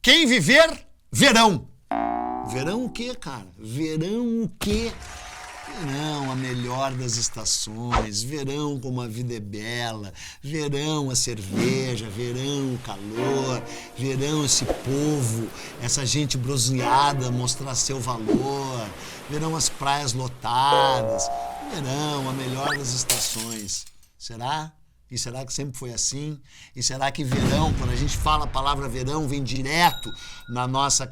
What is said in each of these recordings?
Quem viver, verão. Verão o quê, cara? Verão o quê? Verão, a melhor das estações, verão como a vida é bela, verão a cerveja, verão o calor, verão esse povo, essa gente bronzeada mostrar seu valor, verão as praias lotadas, verão, a melhor das estações. Será? E será que sempre foi assim? E será que verão, quando a gente fala a palavra verão, vem direto na nossa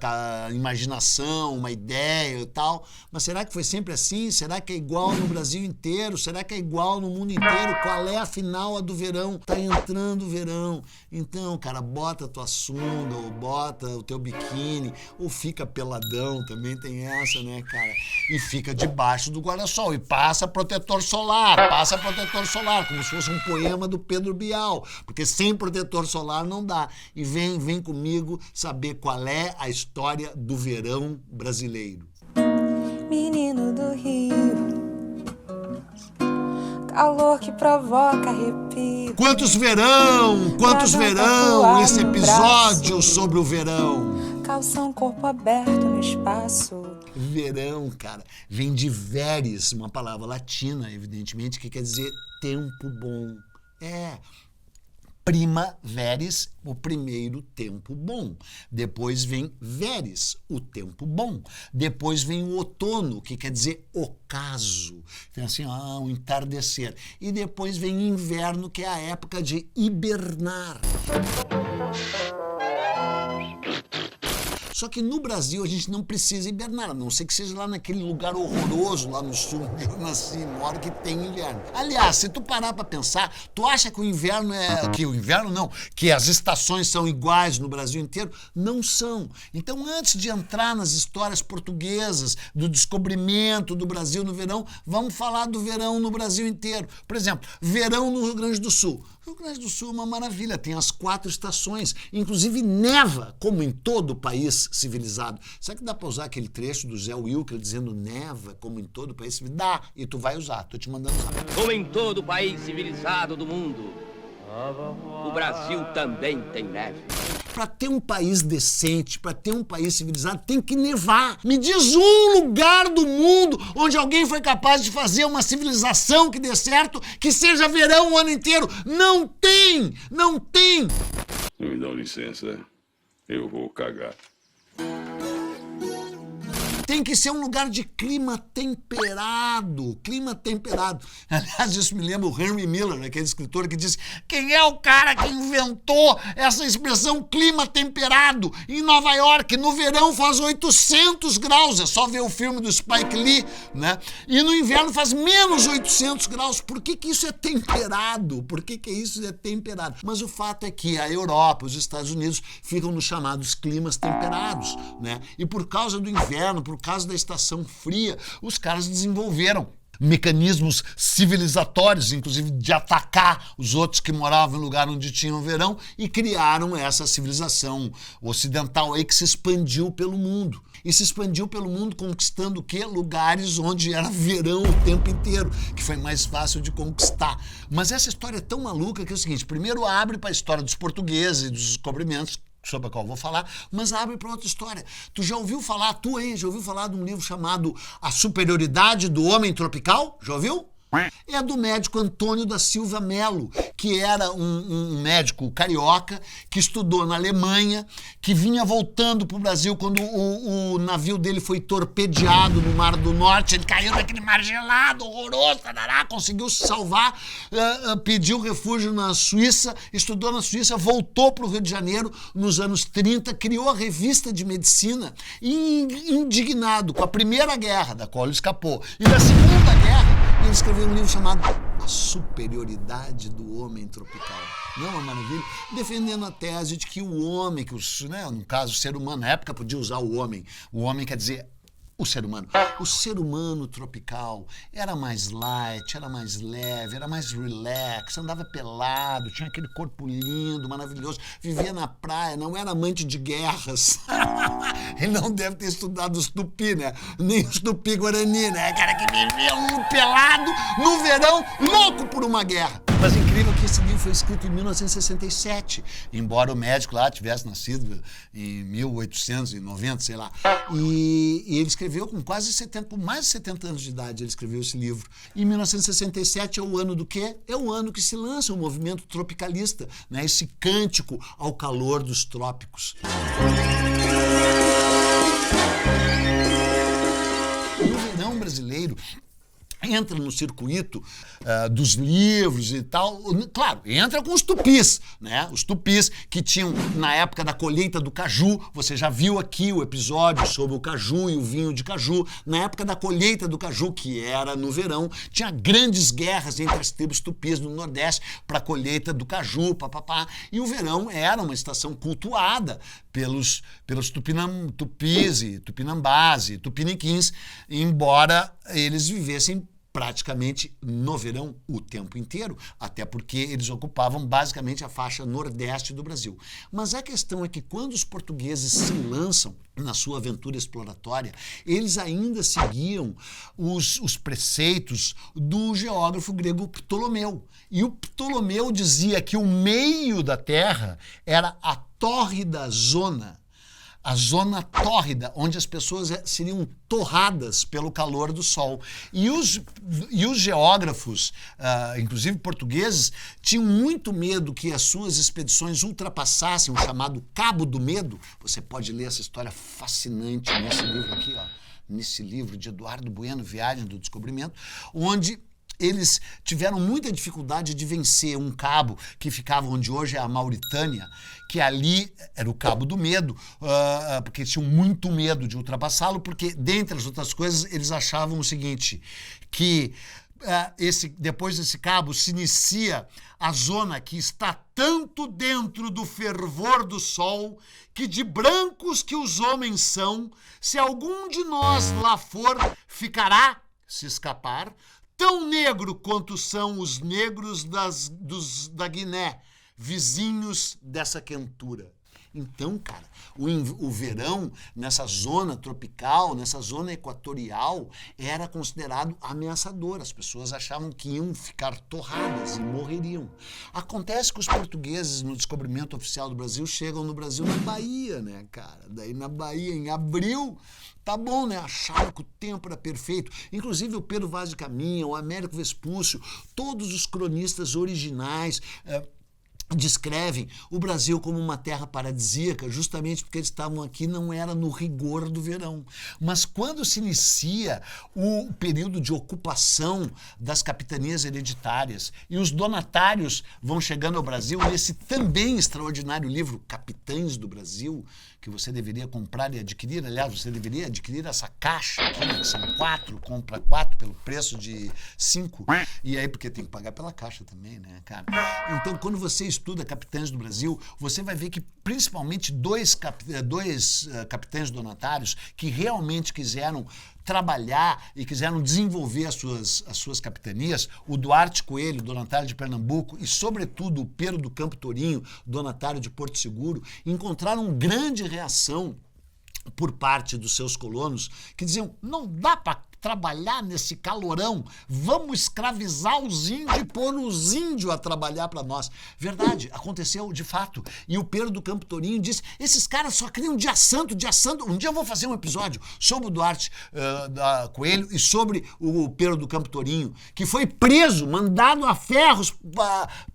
imaginação, uma ideia e tal? Mas será que foi sempre assim? Será que é igual no Brasil inteiro? Será que é igual no mundo inteiro? Qual é, afinal, a do verão? Tá entrando o verão. Então, cara, bota a tua sunga, ou bota o teu biquíni, ou fica peladão, também tem essa, né, cara? E fica debaixo do guarda-sol. E passa protetor solar, como se fosse um poema do Pedro Bial, porque sem protetor solar não dá. E vem comigo saber qual é a história do verão brasileiro. Menino do Rio, calor que provoca arrepio. Quantos verão, esse episódio sobre o verão. Calção, corpo aberto no espaço. Verão, cara, vem de veres, uma palavra latina, evidentemente, que quer dizer tempo bom. Prima veres, o primeiro tempo bom. Depois vem veres, o tempo bom. Depois vem o outono, que quer dizer ocaso. Então, assim, o entardecer. E depois vem inverno, que é a época de hibernar. Só que no Brasil a gente não precisa hibernar, a não ser que seja lá naquele lugar horroroso, lá no sul, onde eu nasci, moro, que tem inverno. Aliás, se tu parar pra pensar, tu acha que o inverno que as estações são iguais no Brasil inteiro? Não são. Então, antes de entrar nas histórias portuguesas, do descobrimento do Brasil no verão, vamos falar do verão no Brasil inteiro. Por exemplo, verão no Rio Grande do Sul. O Rio Grande do Sul é uma maravilha, tem as 4 estações, inclusive neva, como em todo o país civilizado. Será que dá para usar aquele trecho do Zé Wilker dizendo neva, como em todo o país civilizado? Dá, e tu vai usar, tô te mandando usar. Como em todo o país civilizado do mundo, o Brasil também tem neve. Para ter um país decente, para ter um país civilizado, tem que nevar. Me diz um lugar do mundo onde alguém foi capaz de fazer uma civilização que dê certo, que seja verão o ano inteiro. Não tem! Não tem! Me dão licença, eu vou cagar. Tem que ser um lugar de clima temperado. Clima temperado. Aliás, isso me lembra o Henry Miller, aquele escritor que disse: quem é o cara que inventou essa expressão clima temperado? Em Nova York, no verão faz 800 graus. É só ver o filme do Spike Lee, né? E no inverno faz menos 800 graus. Por que isso é temperado? Por que isso é temperado? Mas o fato é que a Europa, os Estados Unidos, ficam nos chamados climas temperados, né? E por causa do inverno, por causa da estação fria, os caras desenvolveram mecanismos civilizatórios, inclusive de atacar os outros que moravam em lugar onde tinham verão, e criaram essa civilização ocidental aí que se expandiu pelo mundo. E se expandiu pelo mundo conquistando o quê? Lugares onde era verão o tempo inteiro, que foi mais fácil de conquistar. Mas essa história é tão maluca que é o seguinte: primeiro abre para a história dos portugueses e dos descobrimentos, sobre a qual eu vou falar, mas abre para outra história. Tu já ouviu falar de um livro chamado A Superioridade do Homem Tropical? Já ouviu? É do médico Antônio da Silva Melo, que era um médico carioca que estudou na Alemanha, que vinha voltando para o Brasil quando o navio dele foi torpedeado no Mar do Norte. Ele caiu naquele mar gelado, horroroso, conseguiu se salvar, pediu refúgio na Suíça, estudou na Suíça, voltou para o Rio de Janeiro nos anos 30, criou a revista de medicina, e indignado com a Primeira Guerra, da qual ele escapou, e da Segunda Guerra, ele escreveu um livro chamado A Superioridade do Homem Tropical. Não é uma maravilha? Defendendo a tese de que o homem, no caso o ser humano, na época podia usar o homem quer dizer o ser humano. O ser humano tropical era mais light, era mais leve, era mais relax, andava pelado, tinha aquele corpo lindo, maravilhoso, vivia na praia, não era amante de guerras. Ele não deve ter estudado os Tupi, né? Nem os Tupi-Guarani, né? Cara que vivia pelado no verão, louco por uma guerra. Mas é incrível que esse livro foi escrito em 1967, embora o médico lá tivesse nascido em 1890, sei lá. E ele escreveu com mais de 70 anos de idade, ele escreveu esse livro. E 1967 é o ano do quê? É o ano que se lança o movimento tropicalista, né? Esse cântico ao calor dos trópicos. No verão brasileiro, entra no circuito dos livros e tal, claro, entra com os tupis, né? Os tupis que tinham, na época da colheita do caju, você já viu aqui o episódio sobre o caju e o vinho de caju. Na época da colheita do caju, que era no verão, tinha grandes guerras entre as tribos tupis no Nordeste para a colheita do caju, papapá. E o verão era uma estação cultuada pelos tupis e tupinambás e tupiniquins, embora eles vivessem praticamente no verão o tempo inteiro, até porque eles ocupavam basicamente a faixa nordeste do Brasil. Mas a questão é que quando os portugueses se lançam na sua aventura exploratória, eles ainda seguiam os preceitos do geógrafo grego Ptolomeu. E o Ptolomeu dizia que o meio da Terra era a tórrida zona, a zona tórrida, onde as pessoas seriam torradas pelo calor do sol. E os geógrafos, inclusive portugueses, tinham muito medo que as suas expedições ultrapassassem o chamado Cabo do Medo. Você pode ler essa história fascinante nesse livro aqui, ó, nesse livro de Eduardo Bueno, Viagem do Descobrimento, onde eles tiveram muita dificuldade de vencer um cabo que ficava onde hoje é a Mauritânia, que ali era o Cabo do Medo, porque tinham muito medo de ultrapassá-lo, porque, dentre as outras coisas, eles achavam o seguinte, que depois desse cabo se inicia a zona que está tanto dentro do fervor do sol, que de brancos que os homens são, se algum de nós lá for, ficará, se escapar, tão negro quanto são os negros da Guiné, vizinhos dessa quentura. Então, cara, o verão nessa zona tropical, nessa zona equatorial, era considerado ameaçador. As pessoas achavam que iam ficar torradas e morreriam. Acontece que os portugueses, no descobrimento oficial do Brasil, chegam no Brasil na Bahia, né, cara? Daí na Bahia, em abril, tá bom, né? Acharam que o tempo era perfeito. Inclusive o Pedro Vaz de Caminha, o Américo Vespúcio, todos os cronistas originais descrevem o Brasil como uma terra paradisíaca, justamente porque eles estavam aqui, não era no rigor do verão. Mas quando se inicia o período de ocupação das capitanias hereditárias e os donatários vão chegando ao Brasil, nesse também extraordinário livro Capitães do Brasil, que você deveria comprar e adquirir, aliás, você deveria adquirir essa caixa aqui, né, que são 4, compra 4 pelo preço de 5, e aí porque tem que pagar pela caixa também, né, cara? Então, quando você estuda Capitães do Brasil, você vai ver que principalmente dois capitães donatários que realmente quiseram trabalhar e quiseram desenvolver as suas capitanias, o Duarte Coelho, donatário de Pernambuco, e sobretudo o Pero do Campo Tourinho, donatário de Porto Seguro, encontraram grande reação por parte dos seus colonos, que diziam, não dá para trabalhar nesse calorão, vamos escravizar os índios e pôr os índios a trabalhar para nós. Verdade, aconteceu de fato. E o Pedro do Campo Tourinho disse, esses caras só criam dia santo. Um dia eu vou fazer um episódio sobre o Duarte Coelho e sobre o Pedro do Campo Tourinho, que foi preso, mandado a ferros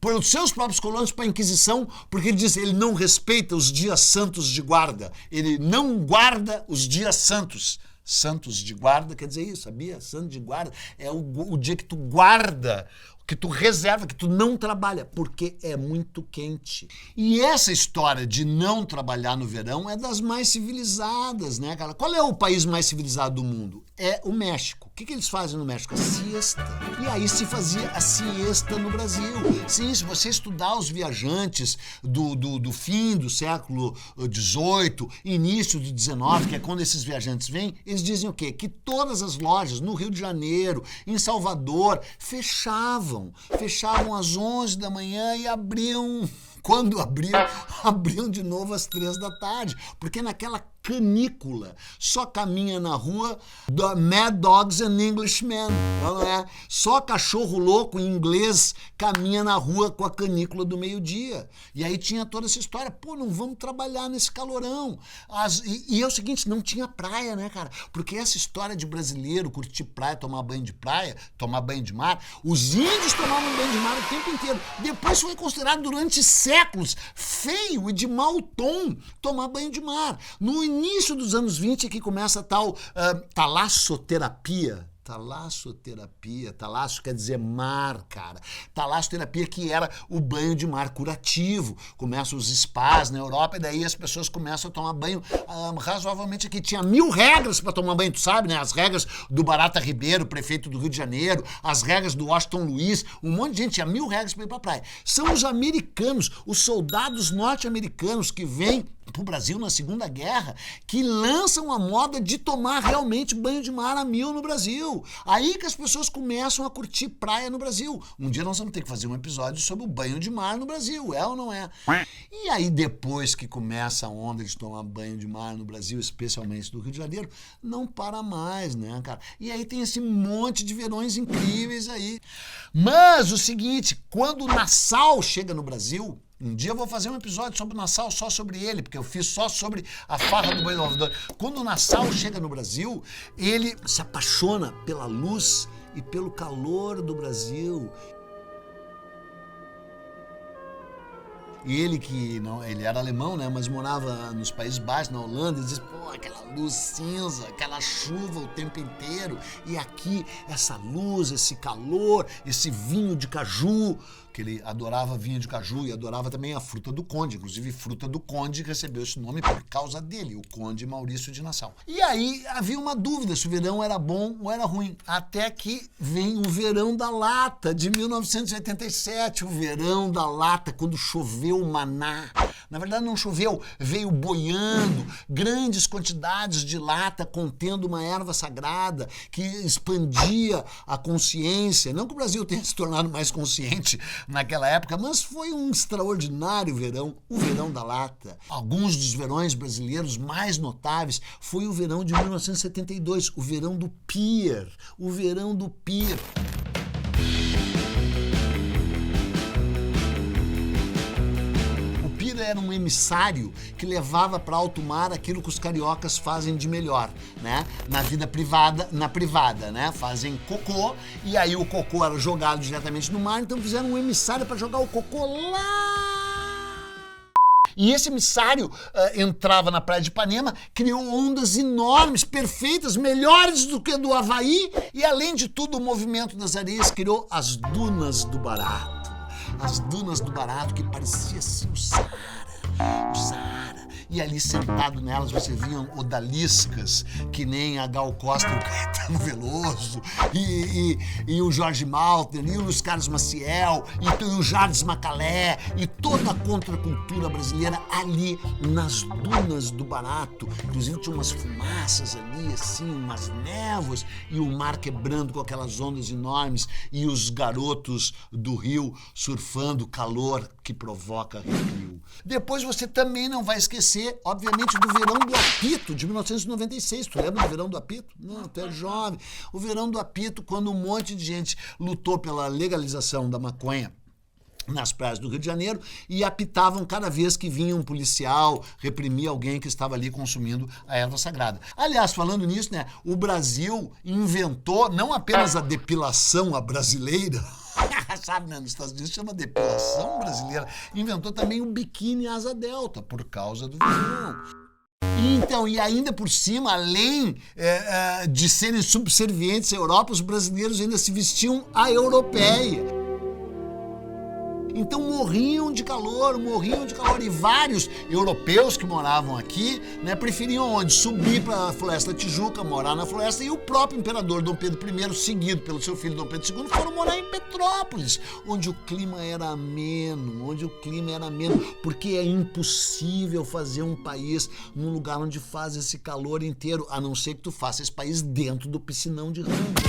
pelos seus próprios colonos para a Inquisição, porque ele disse, ele não respeita os dias santos de guarda, ele não guarda os dias santos. Santos de guarda quer dizer isso, sabia? Santo de guarda é o dia que tu guarda, que tu reserva, que tu não trabalha, porque é muito quente. E essa história de não trabalhar no verão é das mais civilizadas, né, cara? Qual é o país mais civilizado do mundo? É o México. O que eles fazem no México? A siesta. E aí se fazia a siesta no Brasil. Sim, se você estudar os viajantes do fim do século XVIII, início do XIX, que é quando esses viajantes vêm, eles dizem o quê? Que todas as lojas no Rio de Janeiro, em Salvador, fechavam às 11 da manhã e abriam... Quando abriam de novo às 3 da tarde, porque naquela canícula. Só caminha na rua Mad Dogs and Englishmen, não é? Só cachorro louco em inglês caminha na rua com a canícula do meio-dia. E aí tinha toda essa história, pô, não vamos trabalhar nesse calorão. E é o seguinte, não tinha praia, né, cara? Porque essa história de brasileiro curtir praia, tomar banho de praia, tomar banho de mar, os índios tomavam banho de mar o tempo inteiro. Depois foi considerado durante séculos feio e de mau tom tomar banho de mar. No início dos anos 20 é que começa a tal talassoterapia. Talasso quer dizer mar, cara. Talassoterapia, que era o banho de mar curativo. Começam os spas na Europa e daí as pessoas começam a tomar banho razoavelmente aqui. Tinha 1000 regras para tomar banho, tu sabe, né? As regras do Barata Ribeiro, prefeito do Rio de Janeiro, as regras do Washington Luiz, um monte de gente tinha 1000 regras para ir pra praia. São os americanos, os soldados norte-americanos que vêm pro Brasil na Segunda Guerra, que lançam a moda de tomar realmente banho de mar a 1000 no Brasil. Aí que as pessoas começam a curtir praia no Brasil. Um dia nós vamos ter que fazer um episódio sobre o banho de mar no Brasil, é ou não é? E aí depois que começa a onda de tomar banho de mar no Brasil, especialmente do Rio de Janeiro, não para mais, né, cara? E aí tem esse monte de verões incríveis aí. Mas o seguinte, quando o Nassau chega no Brasil, um dia eu vou fazer um episódio sobre o Nassau, só sobre ele, porque eu fiz só sobre a farra do banho do Alvedor. Quando o Nassau chega no Brasil, ele se apaixona pela luz e pelo calor do Brasil. E ele que não, ele era alemão, né, mas morava nos Países Baixos, na Holanda, e diz, pô, aquela luz cinza, aquela chuva o tempo inteiro, e aqui essa luz, esse calor, esse vinho de caju, que ele adorava vinho de caju e adorava também a fruta do conde. Inclusive, fruta do conde recebeu esse nome por causa dele, o conde Maurício de Nassau. E aí havia uma dúvida se o verão era bom ou era ruim. Até que vem o Verão da Lata, de 1987. O Verão da Lata, quando choveu o maná. Na verdade, não choveu, veio boiando grandes quantidades de lata contendo uma erva sagrada que expandia a consciência. Não que o Brasil tenha se tornado mais consciente naquela época, mas foi um extraordinário verão, o Verão da Lata. Alguns dos verões brasileiros mais notáveis foi o verão de 1972, o Verão do Pier, o Verão do Pier. Era um emissário que levava para alto mar aquilo que os cariocas fazem de melhor, né? Na vida privada, na privada, né? Fazem cocô e aí o cocô era jogado diretamente no mar, então fizeram um emissário para jogar o cocô lá. E esse emissário entrava na praia de Ipanema, criou ondas enormes, perfeitas, melhores do que do Havaí e, além de tudo, o movimento das areias criou as Dunas do Barato. As Dunas do Barato, que parecia assim o Saara. E ali sentado nelas você via odaliscas, que nem a Gal Costa e o Caetano Veloso, e o Jorge Malter, e o Luiz Carlos Maciel, e o Jardim Macalé, e toda a contracultura brasileira ali nas Dunas do Barato. Inclusive tinha umas fumaças ali, assim, umas névoas, e o mar quebrando com aquelas ondas enormes, e os garotos do Rio surfando o calor que provoca Rio. Depois você também não vai esquecer, obviamente, do Verão do Apito, de 1996. Tu lembra do Verão do Apito? Não, tu é jovem. O Verão do Apito, quando um monte de gente lutou pela legalização da maconha nas praias do Rio de Janeiro e apitavam cada vez que vinha um policial reprimir alguém que estava ali consumindo a erva sagrada. Aliás, falando nisso, né, o Brasil inventou não apenas a depilação à brasileira, sabe, né, nos Estados Unidos chama depilação brasileira, inventou também o biquíni asa delta por causa do verão. Então, e ainda por cima, além de serem subservientes à Europa, os brasileiros ainda se vestiam à europeia. Então morriam de calor, e vários europeus que moravam aqui, né, preferiam onde? Subir para a Floresta da Tijuca, morar na floresta, e o próprio imperador Dom Pedro I, seguido pelo seu filho Dom Pedro II, foram morar em Petrópolis, onde o clima era ameno, porque é impossível fazer um país num lugar onde faz esse calor inteiro, a não ser que tu faça esse país dentro do piscinão de Ramos.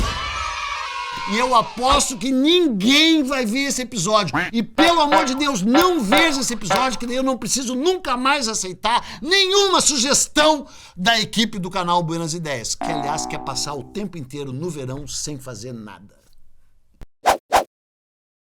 E eu aposto que ninguém vai ver esse episódio. E pelo amor de Deus, não veja esse episódio, que daí eu não preciso nunca mais aceitar nenhuma sugestão da equipe do canal Buenas Ideias, que aliás quer passar o tempo inteiro no verão sem fazer nada.